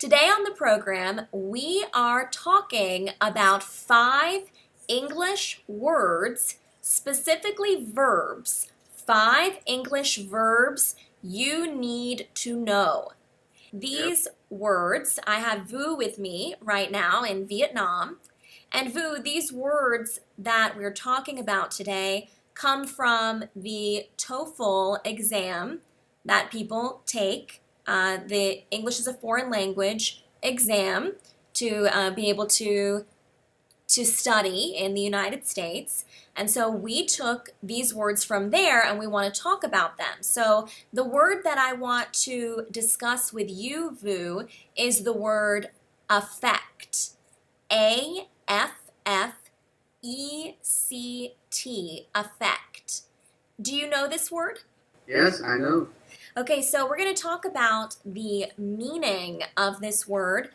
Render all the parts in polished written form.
Today on the program, we are talking about 5 English words, specifically verbs. 5 English verbs you need to know. These words, I have Vu with me right now in Vietnam. And Vu, these words that we're talking about today come from the TOEFL exam that people take, the English as a foreign language exam to be able to study in the United States. And so we took these words from there and we want to talk about them. So the word that I want to discuss with you, Vu, is the word affect. A-F-F-E-C-T, affect. Do you know this word? Yes, I know. Okay, so we're going to talk about the meaning of this word.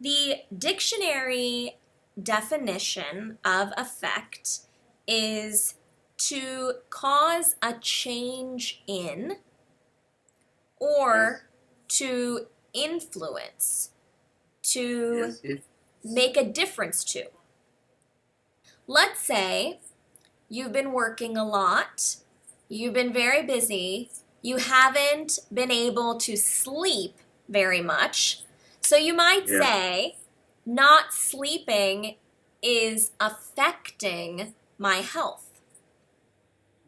The dictionary definition of affect is to cause a change in or to influence, to make a difference to. Let's say you've been working a lot, you've been very busy, you haven't been able to sleep very much. So you might say, not sleeping is affecting my health.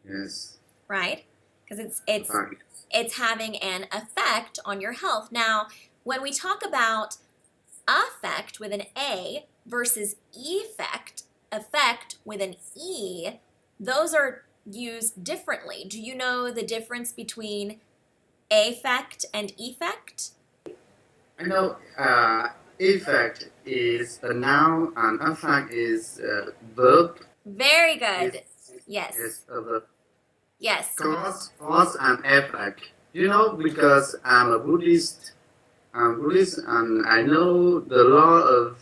Yes. Right? Because it's having an effect on your health. Now, when we talk about affect with an A versus effect with an E, those are used differently. Do you know the difference between affect and effect? I know effect is a noun and affect is a verb. Very good. Yes. Yes, a verb. Yes. Cause and effect. Because I'm a Buddhist, and I know the law of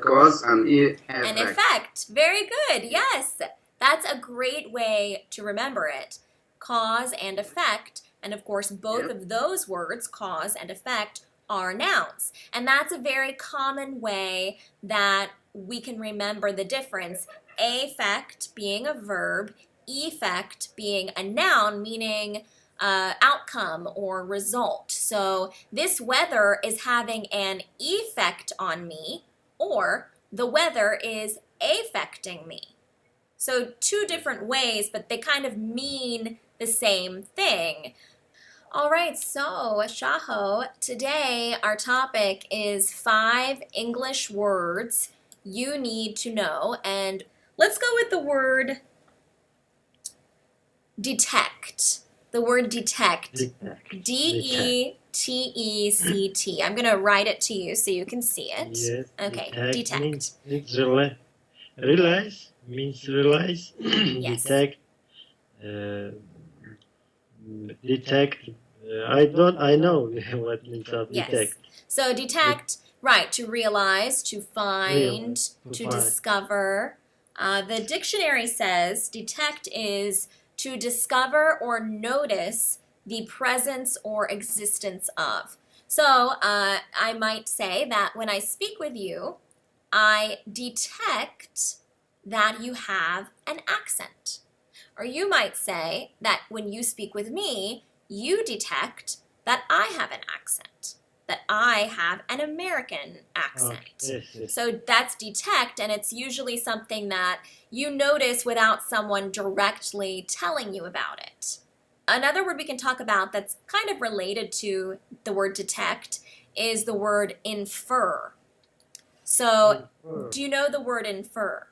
cause and effect. And effect. Very good. Yes. That's a great way to remember it. Cause and effect. And of course, both of those words, cause and effect, are nouns. And that's a very common way that we can remember the difference. Affect being a verb, effect being a noun, meaning outcome or result. So this weather is having an effect on me, or the weather is affecting me. So 2 different ways, but they kind of mean the same thing. All right, so Shaho, today our topic is 5 English words you need to know. And let's go with the word detect. The word detect. D-E-T-E-C-T. I'm going to write it to you so you can see it. Yes. Okay, detect. Means realize. Means realize. Yes. Detect. Detect. I know what means of detect. Yes. So detect, right, to realize, to find, to discover. The dictionary says detect is to discover or notice the presence or existence of. So I might say that when I speak with you, I detect that you have an accent. Or you might say that when you speak with me, you detect that I have an accent, that I have an American accent. Okay. Yes. So that's detect, and it's usually something that you notice without someone directly telling you about it. Another word we can talk about that's kind of related to the word detect is the word infer. So, do you know the word infer?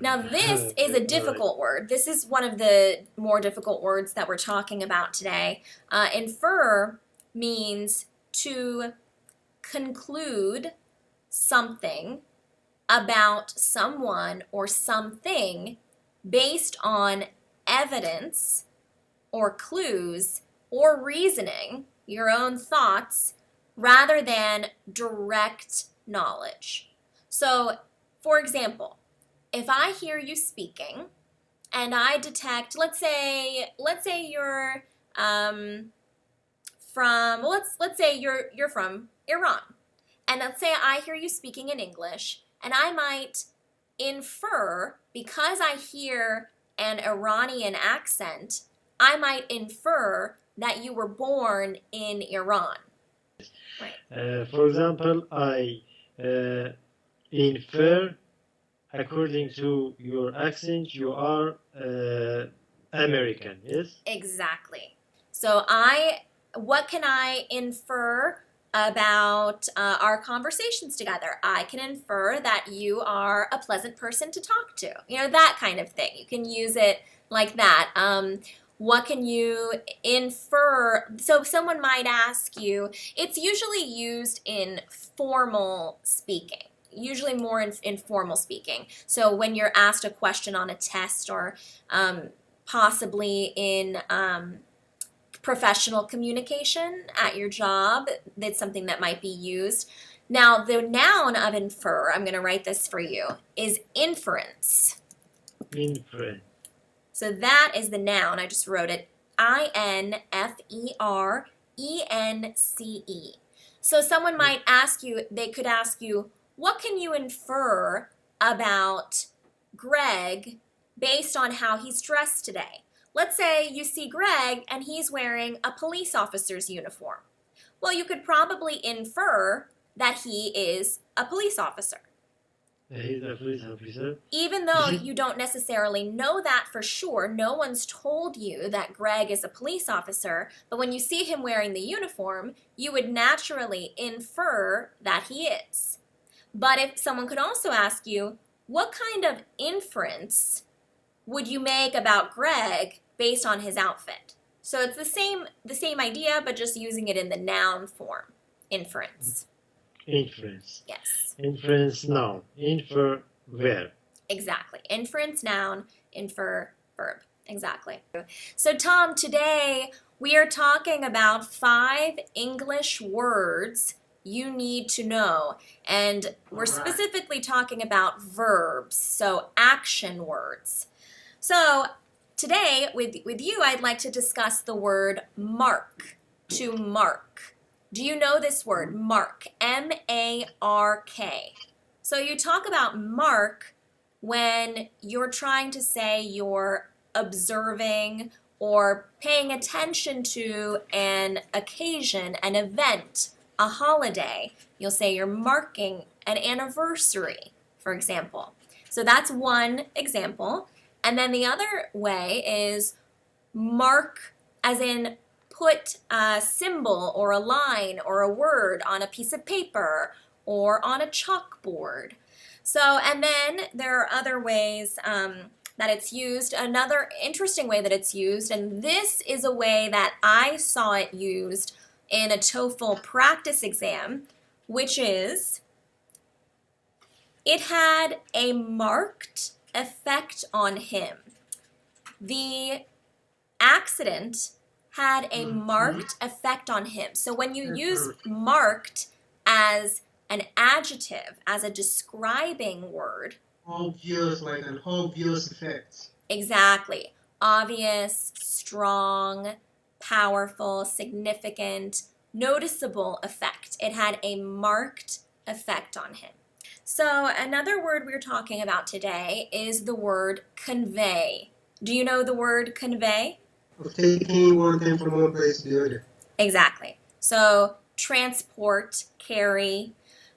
Now, this is a difficult word. This is one of the more difficult words that we're talking about today. Infer means to conclude something about someone or something based on evidence or clues or reasoning, your own thoughts, rather than direct knowledge. So, for example, if I hear you speaking and I detect, let's say you're from, well, let's say you're from Iran. And let's say I hear you speaking in English, and I might infer, because I hear an Iranian accent, I might infer that you were born in Iran. Right. For example, I infer, according to your accent, you are American, yes? Exactly. So what can I infer about our conversations together? I can infer that you are a pleasant person to talk to. You know, that kind of thing. You can use it like that. What can you infer? So someone might ask you, it's usually used in formal speaking. Usually more in formal speaking. So when you're asked a question on a test or possibly in professional communication at your job, that's something that might be used. Now, the noun of infer, I'm going to write this for you, is inference. Inference. So that is the noun. I just wrote it. INFERENCE. So someone might ask you, they could ask you, what can you infer about Greg based on how he's dressed today? Let's say you see Greg and he's wearing a police officer's uniform. Well, you could probably infer that he is a police officer. He's a police officer. Even though you don't necessarily know that for sure, no one's told you that Greg is a police officer, but when you see him wearing the uniform, you would naturally infer that he is. But if someone could also ask you, what kind of inference would you make about Greg based on his outfit? So it's the same idea, but just using it in the noun form. Inference. Inference. Yes. Inference noun. Infer verb. Exactly. Inference noun, infer verb. Exactly. So Tom, today we are talking about 5 English words you need to know. And we're specifically talking about verbs, so action words. So today with you, I'd like to discuss the word mark, to mark. Do you know this word, mark, M-A-R-K? So you talk about mark when you're trying to say you're observing or paying attention to an occasion, an event, a holiday. You'll say you're marking an anniversary, for example. So that's one example. And then the other way is mark as in put a symbol or a line or a word on a piece of paper or on a chalkboard. So, and then there are other ways that it's used. Another interesting way that it's used, and this is a way that I saw it used in a TOEFL practice exam, which is it had a marked effect on him. The accident had a marked effect on him. So when you use marked as an adjective, as a describing word. Obvious, like an obvious effect. Exactly. Obvious, strong, powerful, significant, noticeable effect. It had a marked effect on him. So another word we're talking about today is the word convey. Do you know the word convey? Of taking one thing from one place to the other. Exactly. So transport, carry,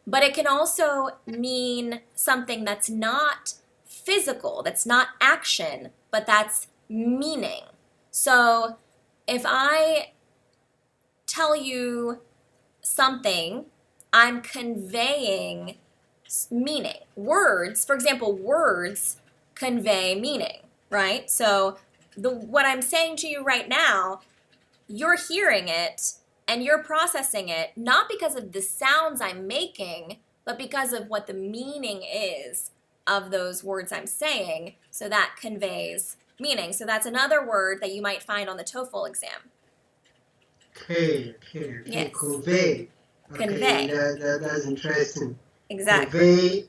but it can also mean something that's not physical, that's not action, but that's meaning. So if I tell you something, I'm conveying meaning. Words, for example, words convey meaning, right? So what I'm saying to you right now, you're hearing it and you're processing it not because of the sounds I'm making, but because of what the meaning is of those words I'm saying. So that conveys meaning. So that's another word that you might find on the TOEFL exam. Okay. Yes. Convey. Convey. That's interesting. Exactly. Convey.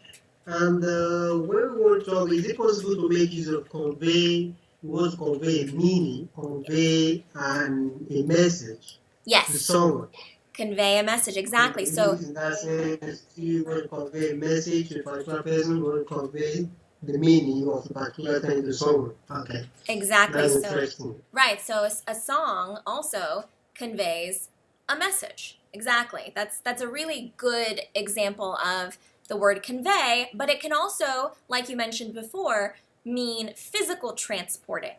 And when we want to talk, is it possible to make use of convey? We want to convey a meaning, convey a message to Yes. someone. Convey a message, exactly. So in that sense, you want to convey a message to a particular person, you want to convey the meaning of a particular thing to someone. Okay, exactly. that's So interesting. right. So a song also conveys a message. Exactly. That's a really good example of the word convey, but it can also, like you mentioned before, mean physical transporting.